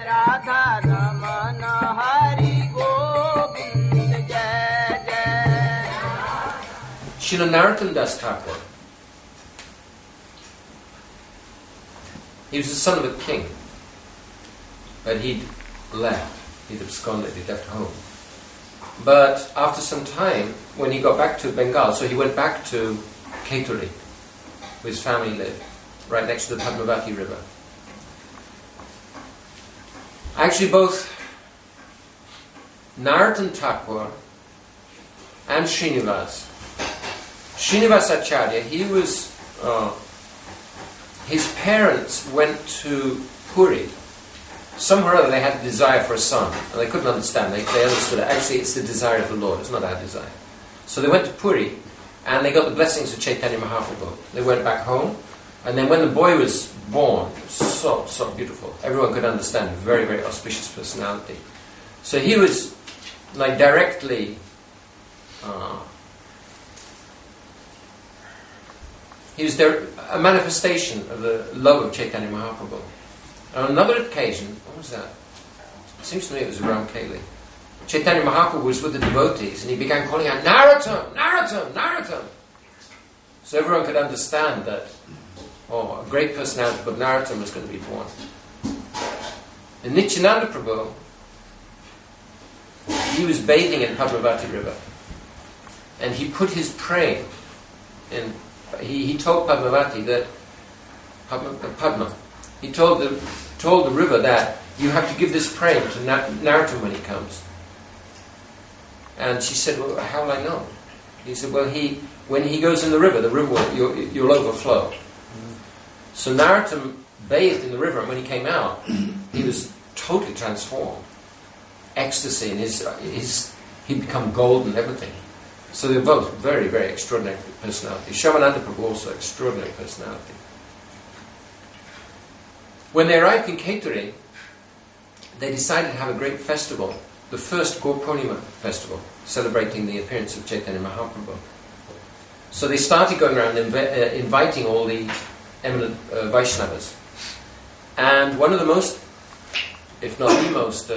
Radha Ramana Hari Govind Jai Jai. Srila Narottam Das Thakur, he was the son of a king, but he'd left, he'd absconded, he'd left home. But after some time, when he got back to Bengal, so he went back to Kaituri, where his family lived, right next to the Padmavati River. Actually, both Narottam Thakur and Srinivas Acharya, his parents went to Puri. Somewhere or other they had a desire for a son, and they couldn't understand. They understood it. Actually, it's the desire of the Lord, it's not our desire. So they went to Puri, and they got the blessings of Chaitanya Mahaprabhu. They went back home, and then when the boy was born, so beautiful. Everyone could understand, very, very auspicious personality. So he was like directly he was there, a manifestation of the love of Chaitanya Mahaprabhu. On another occasion, what was that? It seems to me it was around Kali. Chaitanya Mahaprabhu was with the devotees and he began calling out, Narottam, Narottam, Narottam. So everyone could understand that, a great personality called Narottam was going to be born. And Nityananda Prabhu, he was bathing in Padmavati River. And he put his praying in, he told Padmavati that, Padma, he told the river that you have to give this praying to Narottam when he comes. And she said, well, how will I know? He said, well, when he goes in the river you'll overflow. So Narottam bathed in the river, and when he came out, he was totally transformed. Ecstasy, and he'd become gold and everything. So they're both very, very extraordinary personalities. Shyamananda Prabhu also extraordinary personality. When they arrived in Kaituri, they decided to have a great festival, the first Gaur Purnima festival, celebrating the appearance of Chaitanya Mahaprabhu. So they started going around inviting all the eminent Vaishnavas. And one of the most, if not the most,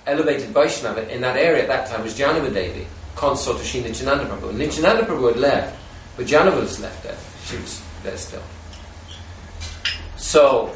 elevated Vaishnava in that area at that time was Janava Devi, consort of Sri Nityananda Prabhu. Nityananda Prabhu had left, but Janava was left there. She was there still. So,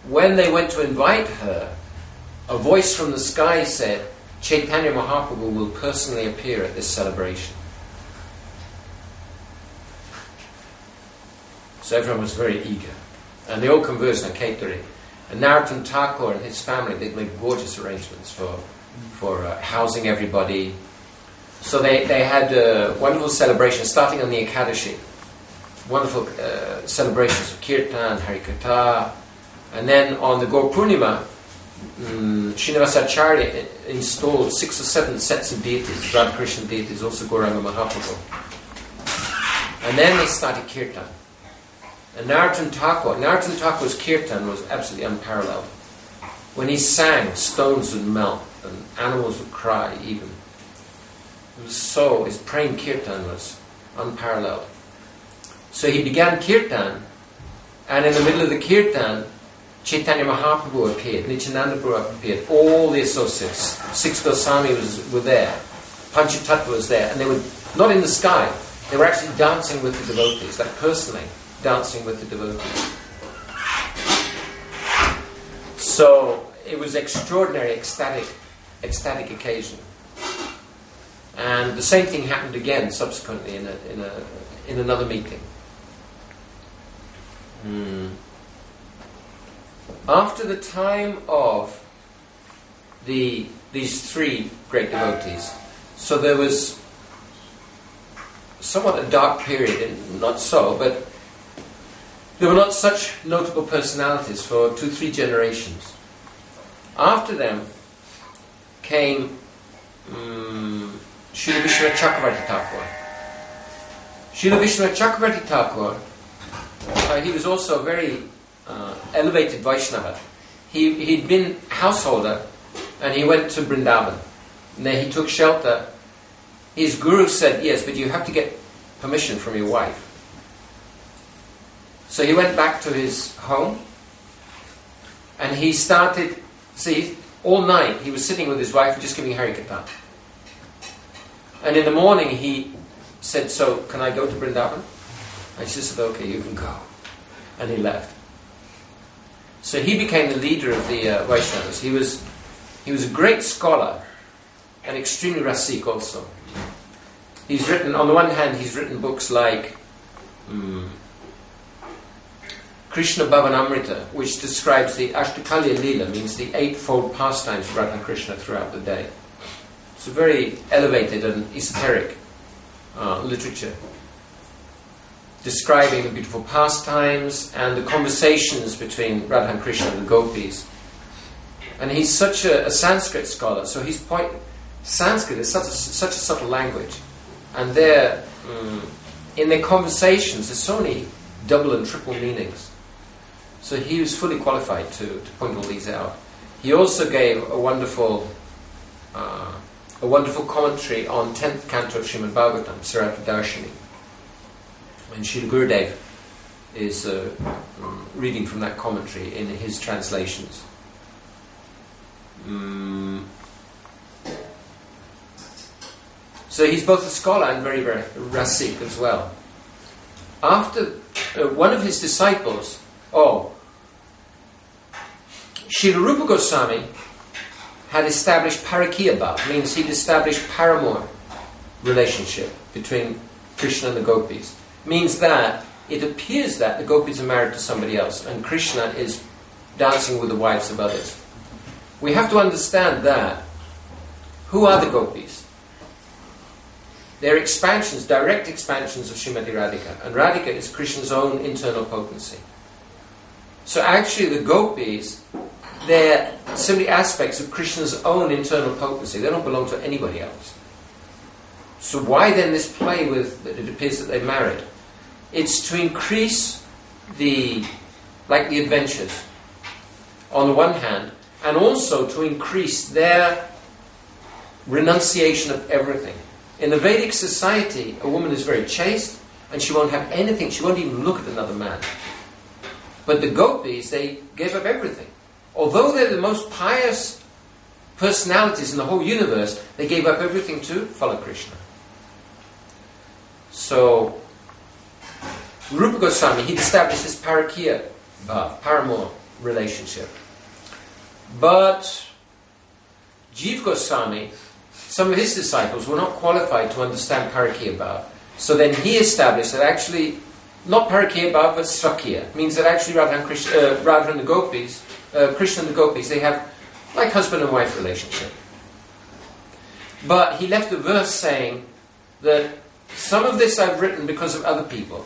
when they went to invite her, a voice from the sky said, Chaitanya Mahaprabhu will personally appear at this celebration. So everyone was very eager. And they all converged on Kaituri. And Narottam Thakur and his family, they'd made gorgeous arrangements for housing everybody. So they had a wonderful celebration starting on the Ekadashi. Wonderful celebrations of Kirtan, Harikatha. And then on the Gaur Purnima, Srinivas Acharya installed 6 or 7 sets of deities, Radhakrishna deities, also Gauranga Mahaprabhu. And then they started Kirtan. And Narottam Thakur's Kirtan was absolutely unparalleled. When he sang, stones would melt and animals would cry even. His praying Kirtan was unparalleled. So he began Kirtan, and in the middle of the Kirtan, Chaitanya Mahaprabhu appeared, Nityananda Prabhu appeared, all the associates, 6 Goswamis were there, Panchatattva was there, and they were not in the sky, they were actually dancing with the devotees, like personally dancing with the devotees. So it was extraordinary, ecstatic occasion. And the same thing happened again subsequently in another meeting. After the time of these 3 great devotees, so there was somewhat a dark period, and not so, but there were not such notable personalities for 2-3 generations. After them came Srila Vishwanath Chakravarti Thakur. Srila Vishwanath Chakravarti Thakur, he was also a very elevated Vaishnava. He'd been householder and he went to Vrindavan. And there he took shelter. His guru said, yes, but you have to get permission from your wife. So he went back to his home And he started, see, all night he was sitting with his wife and just giving Harikatha. And in the morning he said, so can I go to Vrindavan? And she said, okay, you can go. And he left. So he became the leader of the Vaishnavas. He was a great scholar and extremely rasik also. He's written, on the one hand, he's written books like Krishna Bhavanamrita, which describes the Ashtakalya Leela, means the eightfold pastimes of Radha Krishna throughout the day. It's a very elevated and esoteric literature, describing the beautiful pastimes and the conversations between Radha and Krishna and the gopis. And he's such a Sanskrit scholar, so his point, Sanskrit is such a subtle language. And there, in their conversations, there's so many double and triple meanings. So he was fully qualified to point all these out. He also gave a wonderful commentary on 10th canto of Srimad Bhagavatam, Sarata Darshini. And Srila Gurudev is reading from that commentary in his translations. So he's both a scholar and very, very rasik as well. After one of his disciples, Srila Rupa Goswami had established Parakiya Bhav, means he'd established paramour relationship between Krishna and the gopis. Means that it appears that the gopis are married to somebody else and Krishna is dancing with the wives of others. We have to understand that. Who are the gopis? They're expansions, direct expansions of Srimati Radhika. And Radhika is Krishna's own internal potency. So actually the gopis, they're simply aspects of Krishna's own internal potency. They don't belong to anybody else. So why then this play with, that it appears that they're married? It's to increase the adventures on the one hand, and also to increase their renunciation of everything. In the Vedic society, a woman is very chaste and she won't have anything, she won't even look at another man. But the gopis, they gave up everything. Although they're the most pious personalities in the whole universe, they gave up everything to follow Krishna. So, Rupa Goswami, he established this Parakiya Bhav, paramour relationship. But Jiva Goswami, some of his disciples were not qualified to understand Parakiya Bhav. So then he established that actually, not Parakiya Bhav, but Swakiya. Means that actually Radha and the gopis, Krishna and the gopis, they have like husband and wife relationship. But he left a verse saying that some of this I've written because of other people,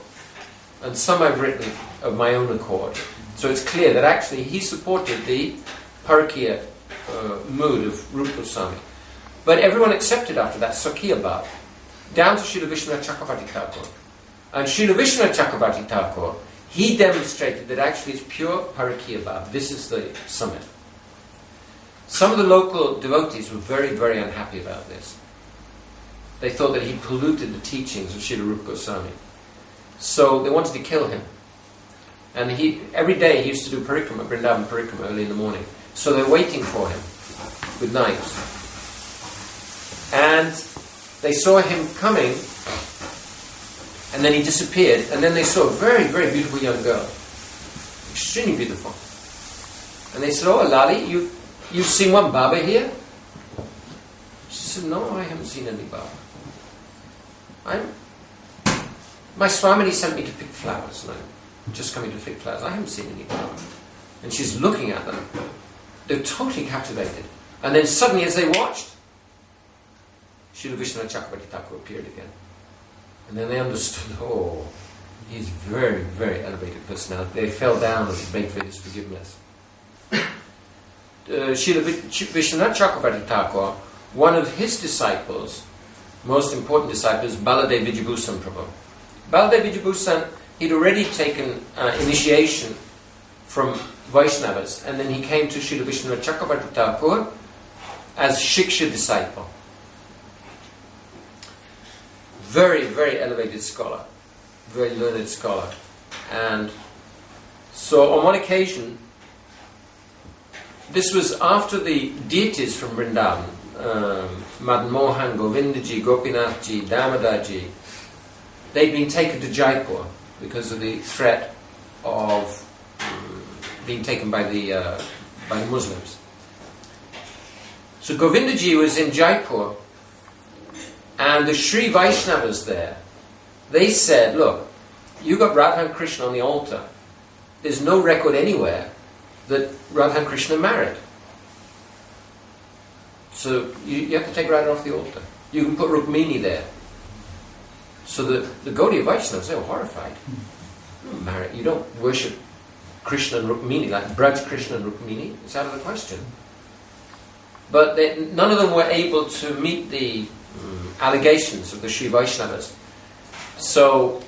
and some I've written of my own accord. So it's clear that actually he supported the Parakiya mood of Rupa Goswami. But everyone accepted after that Swakiya Bhav, down to Srila Vishwanath Chakravarti Thakur. And Srila Vishwanath Chakravarti Thakur, he demonstrated that actually it's pure Parakiya Bhav. This is the summit. Some of the local devotees were very, very unhappy about this. They thought that he polluted the teachings of Srila Rupa Goswami. So they wanted to kill him. And every day he used to do parikrama, Vrindavan parikrama early in the morning. So they're waiting for him with knives. And they saw him coming, and then he disappeared, and then they saw a very, very beautiful young girl. Extremely beautiful. And they said, "Oh, Lali, you've seen one Baba here?" She said, "No, I haven't seen any Baba. My Swamini sent me to pick flowers, and I'm just coming to pick flowers. I haven't seen any Baba." And she's looking at them. They're totally captivated. And then suddenly, as they watched, Srila Vishwanath Chakravarti Thakur appeared again. And then they understood, he's very, very elevated personality. They fell down and begged for his forgiveness. Srila Vishwanath Chakravarti Thakur, one of his disciples, most important disciples, Baladev Vijayabhusan Prabhu. Baladev Vijayabhusan, he'd already taken initiation from Vaishnavas, and then he came to Srila Vishwanath Chakravarti Thakur as Shiksha disciple. Very, very elevated scholar, very learned scholar. And so on one occasion, this was after the deities from Vrindavan, Madan Mohan, Govindaji, Gopinathji, Damodarji, they'd been taken to Jaipur because of the threat of being taken by the Muslims. So Govindaji was in Jaipur, and the Sri Vaishnavas there, they said, look, you got Radha and Krishna on the altar. There's no record anywhere that Radha and Krishna married. So you have to take Radha off the altar. You can put Rukmini there. So the Gaudiya Vaishnavas, they were horrified. You don't worship Krishna and Rukmini, like Braj Krishna and Rukmini. It's out of the question. But none of them were able to meet the allegations of the Sri Vaishnavas. So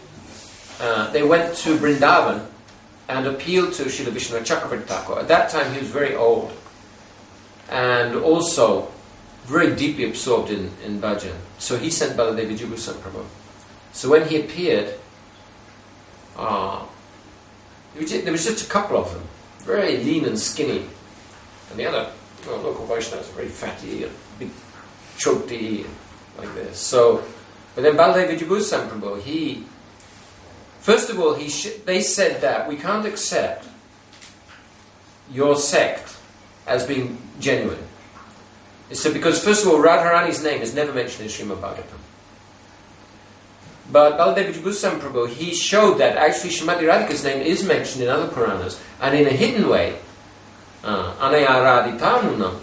they went to Vrindavan and appealed to Srila Vishnu Chakravarti Thakur. At that time he was very old and also very deeply absorbed in bhajan. So he sent Baladevi Jugusan Prabhu. So when he appeared, there was just a couple of them, very lean and skinny, and the other local Vaishnavas are very fatty and big, choti, like this. So, but then Baladevi Jugusan Prabhu, first of all, they said that we can't accept your sect as being genuine. So because first of all, Radharani's name is never mentioned in Srimad Bhagavatam. But Baladevi Jugusan Prabhu, he showed that actually Srimati Radhika's name is mentioned in other Puranas, and in a hidden way, Anayaraditamunam,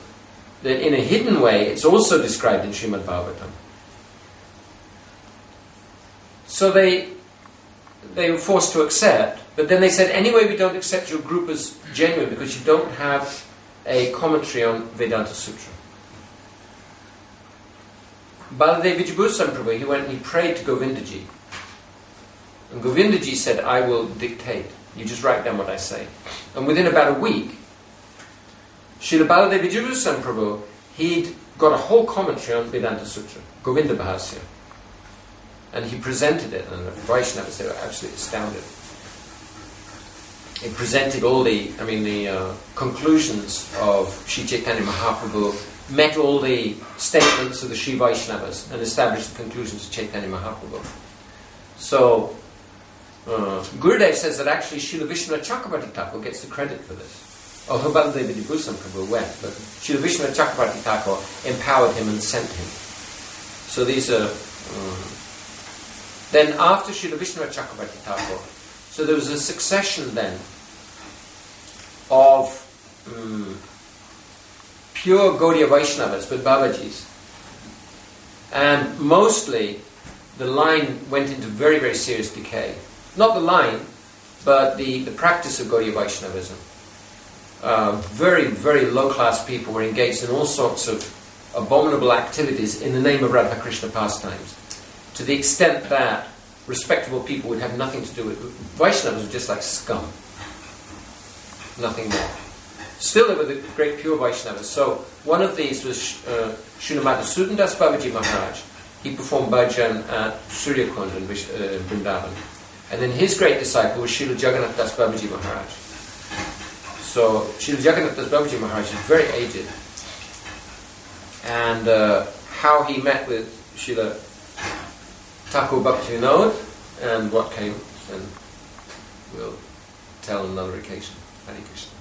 that in a hidden way it's also described in Srimad Bhagavatam. So they were forced to accept, but then they said, anyway, we don't accept your group as genuine because you don't have a commentary on Vedanta Sutra. Baladevi Jugusan Prabhu, he went and he prayed to Govindaji. And Govindaji said, I will dictate. You just write down what I say. And within about a week, Srila Baladevi Jugusan Prabhu, he'd got a whole commentary on Vedanta Sutra, Govinda Bhasya. And he presented it, and the Vaishnavas, they were absolutely astounded. He presented all the conclusions of Sri Chaitanya Mahaprabhu, met all the statements of the Sri Vaishnavas, and established the conclusions of Chaitanya Mahaprabhu. So, Gurudev says that actually Srila Vishnu Chakravarti Thakur gets the credit for this. Although Baladevi Jugusan Prabhu went, but Srila Vishnu Chakravarti Thakur empowered him and sent him. So these are... Then after Srila Vishnu Chakravarti Thakur, so there was a succession then of pure Gaudiya Vaishnavas, but Babajis. And mostly the line went into very, very serious decay. Not the line, but the practice of Gaudiya Vaishnavism. Very, very low-class people were engaged in all sorts of abominable activities in the name of Radha Krishna pastimes, to the extent that respectable people would have nothing to do with it. Vaishnavas were just like scum. Nothing more. Still, they were the great pure Vaishnavas. So, one of these was Srila Madhusudan Das Babaji Maharaj. He performed bhajan at Suryakund in Vrindavan. And then his great disciple was Srila Jagannath Das Babaji Maharaj. So, Srila Jagannath Das Babaji Maharaj is very aged. And how he met with Srila Thakur Bhakti Vinod and what came, and we'll tell on another occasion. Hare Krishna.